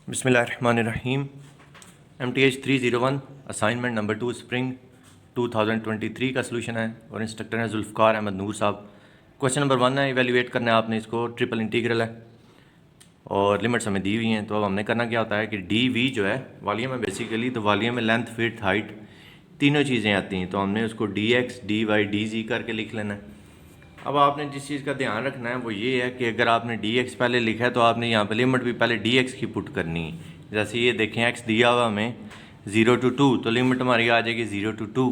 बिस्मिल्लाहिर्रहमानिर्रहीम। MTH 301 assignment number 2 spring 2023 का solution है और इंस्ट्रक्टर हैं जुल्फ़कार अहमद नूर साहब। क्वेश्चन नंबर 1 है, इवेल्युएट करना है आपने इसको। ट्रिपल इंटीग्रल है और लिमिट्स हमें दी हुई हैं। तो अब हमने करना क्या होता है कि डी वी जो है वॉल्यूम है बेसिकली, तो वॉल्यूम में लेंथ विड्थ हाइट तीनों चीज़ें आती हैं। तो हमने उसको d x D y d g करके लिख लेना है। अब आपने जिस चीज़ का ध्यान रखना है वो ये है कि अगर आपने डी एक्स पहले लिखा है तो आपने यहाँ पे लिमिट भी पहले डी एक्स की पुट करनी है। जैसे ये देखें, एक्स दिया हुआ हमें 0 to 2, तो लिमिट हमारी आ जाएगी 0 to 2।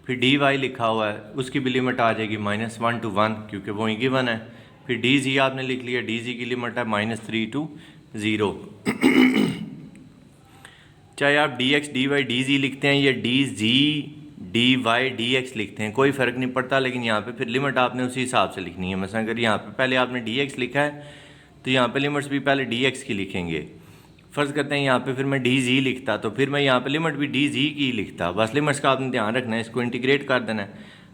फिर डी वाई लिखा हुआ है, उसकी भी लिमिट आ जाएगी -1 to 1 क्योंकि वो ही गिवन है। फिर डी जी आपने लिख लिया, डी जी की लिमिट है -3 to 0। चाहे आप d x D y d g लिखते हैं या d g d y D x लिखते हैं, कोई फ़र्क नहीं पड़ता, लेकिन यहाँ पे फिर लिमिट आपने उसी हिसाब से लिखनी है। मसलन अगर यहाँ पे पहले आपने डी एक्स लिखा है तो यहाँ पे लिमिट्स भी पहले डी एक्स की लिखेंगे। फ़र्ज़ करते हैं यहाँ पे फिर मैं डी जी लिखता तो फिर मैं यहाँ पे लिमिट भी डी जी की लिखता। बस लिमिट्स का आपने ध्यान रखना है, इसको इंटीग्रेट कर देना है।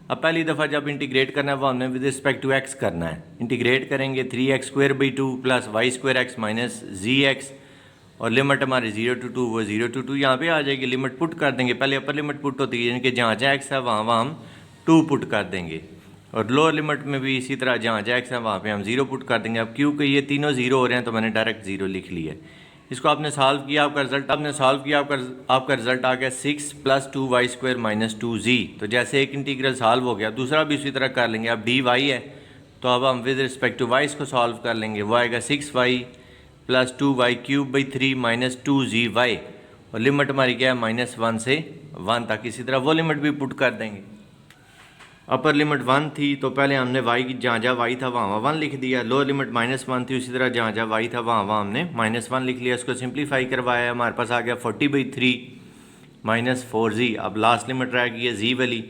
अब पहली दफ़ा जब इंटीग्रेट करना है वो हमने विद रिस्पेक्ट टू एक्स करना है। इंटीग्रेट करेंगे 3x²/2 प्लस y² माइनस जी एक्स, और लिमिट हमारी 0 to 2 वो 0 to 2 यहाँ पे आ जाएगी। लिमिट पुट कर देंगे, पहले अपर लिमिट पुट होती है यानी कि जहाँ जहाँ एक्स है वहाँ हम 2 पुट कर देंगे, और लोअर लिमिट में भी इसी तरह जहाँ जहाँ एक्स है वहाँ पे हम 0 पुट कर देंगे। अब क्योंकि ये तीनों 0 हो रहे हैं तो मैंने डायरेक्ट 0 लिख लिया है। इसको आपने सॉल्व किया, आपका रिजल्ट आपने सॉल्व किया, आपका रिजल्ट आ गया 6 + 2y² माइनस 2z। तो जैसे एक इंटीग्रल सॉल्व हो गया दूसरा भी उसी तरह कर लेंगे। अब dy है तो अब हम विद रिस्पेक्ट टू y इसको सॉल्व कर लेंगे। वो आएगा 6y + 2y³/3 माइनस 2zy, और लिमिट हमारी क्या है -1 से 1 तक। इसी तरह वो लिमिट भी पुट कर देंगे। अपर लिमिट 1 थी तो पहले हमने y की जहाँ जहाँ y था वहाँ 1 लिख दिया। लोअर लिमिट -1 थी, उसी तरह जहाँ जहाँ y था वहाँ हमने -1 लिख लिया। इसको सिंप्लीफाई करवाया, हमारे पास आ गया 40/3 माइनस 4z। अब लास्ट लिमिट रह गई है z वाली,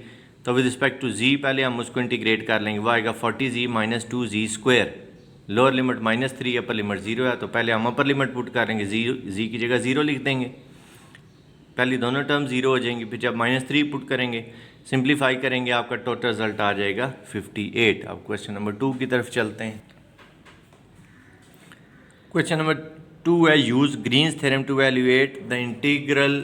तो विद रिस्पेक्ट टू z पहले हम उसको इंटीग्रेट कर लेंगे। वो आएगा 40z minus 2z²। Lower limit -3, upper limit 0 है, तो पहले हम अपर लिमिट पुट करेंगे, जी की जगह 0 लिख देंगे। पहली दोनों टर्म 0 हो जाएंगी। फिर जब -3 पुट करेंगे, सिंप्लीफाई करेंगे, आपका टोटल रिजल्ट आ जाएगा 58। अब क्वेश्चन नंबर 2 की तरफ चलते हैं। क्वेश्चन नंबर 2 है, use Green's theorem to evaluate the integral,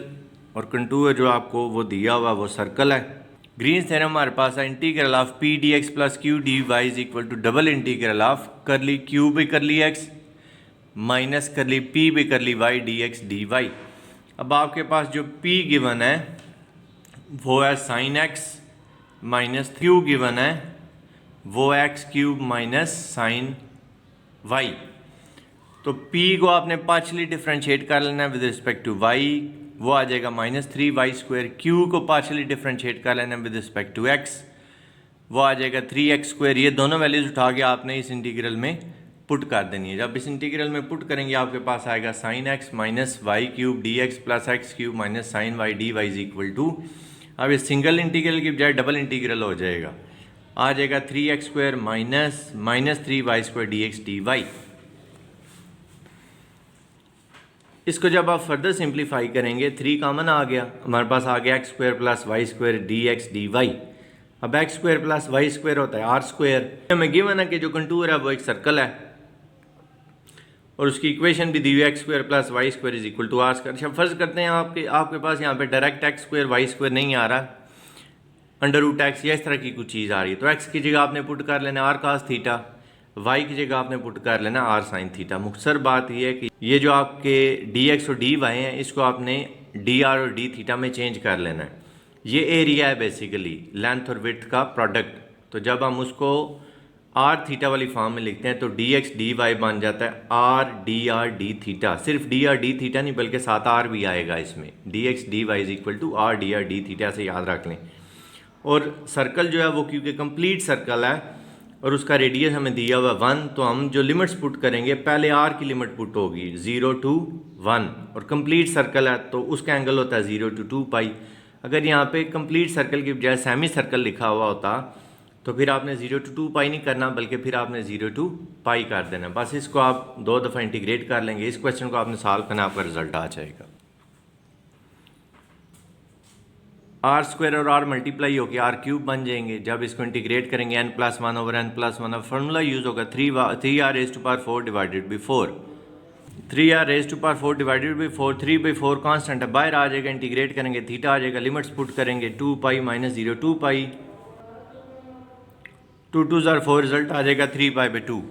और कंटूर जो आपको वो दिया हुआ वो सर्कल है। ग्रीन्स थ्योरम हमारे पास है, integral of P D X plus Q D Y is equal to double integral of curly Q by curly X minus curly P by curly Y D x D Y. अब आपके पास जो p given है वो है sin x minus q given है वो x³ minus sin y। तो p को आपने पार्शली डिफ्रेंशिएट कर लेना है विद रिस्पेक्ट टू y, वो आ जाएगा -3y²। q को पार्शली डिफ्रेंशिएट कर लेना है विद रिस्पेक्ट टू x, वो आ जाएगा 3x²। ये दोनों वैल्यूज उठा के आपने इस इंटीग्रल में पुट कर देनी है। जब इस इंटीग्रल में पुट करेंगे आपके पास आएगा sin x minus y³ dx plus x³ minus sin y dy is equal to, अब इस सिंगल इंटीग्रल की बजाय डबल इंटीग्रल हो जाएगा, आ जाएगा 3x² minus 3y² dx dy। इसको जब आप फर्दर सिंप्लीफाई करेंगे, 3 कॉमन आ गया, हमारे पास आ गया x² plus y² dx dy। अब x² प्लस y² होता है r²। हमें गिवन है कि जो कंटूर है वो एक सर्कल है और उसकी इक्वेशन भी दी हुई x² plus y² is equal to r²। अच्छा, फ़र्ज़ करते हैं आपके पास यहाँ पे डायरेक्ट x² y² नहीं आ रहा, √x या इस तरह की कुछ चीज़ आ रही है, तो x की जगह आपने पुट कर लेना r cos थीटा, y की जगह आपने पुट कर लेना r sin थीटा। मुख्तसर बात यह है कि ये जो आपके dx और dy हैं इसको आपने dr और d थीटा में चेंज कर लेना है। ये एरिया है बेसिकली लेंथ और विड्थ का प्रोडक्ट। तो जब हम उसको r थीटा वाली फॉर्म में लिखते हैं तो dx dy बन जाता है r dr d थीटा। सिर्फ dr d थीटा नहीं बल्कि साथ r भी आएगा इसमें, dx dy is equal to r dr d theta से याद रख लें। और सर्कल जो है वो क्योंकि कंप्लीट सर्कल है और उसका रेडियस हमें दिया हुआ 1, तो हम जो लिमिट्स पुट करेंगे पहले r की लिमिट पुट होगी 0 to 1, और कंप्लीट सर्कल है तो उसका एंगल होता है 0 to 2 पाई। अगर यहाँ पे कंप्लीट सर्कल की बजाय सेमी सर्कल लिखा हुआ होता तो फिर आपने 0 to 2 पाई नहीं करना बल्कि फिर आपने 0 to पाई कर देना। बस इसको आप 2 दफ़ा इंटीग्रेट कर लेंगे, इस क्वेश्चन को आपने सॉल्व करना, आपका रिजल्ट आ जाएगा। r² और r मल्टीप्लाई होकर r³ बन जाएंगे। जब इसको इंटीग्रेट करेंगे n+1/n+1, फार्मूला यूज़ होगा 3r⁴ divided by 4। 3r raise to power 4 divided by 4, 3/4 constant है, बाहर आ जाएगा, इंटीग्रेट करेंगे थीटा आ जाएगा, लिमिट्स पुट करेंगे 2 पाई माइनस 0 2 पाई, 2 2 4 रिजल्ट आ जाएगा 3 पाई/2।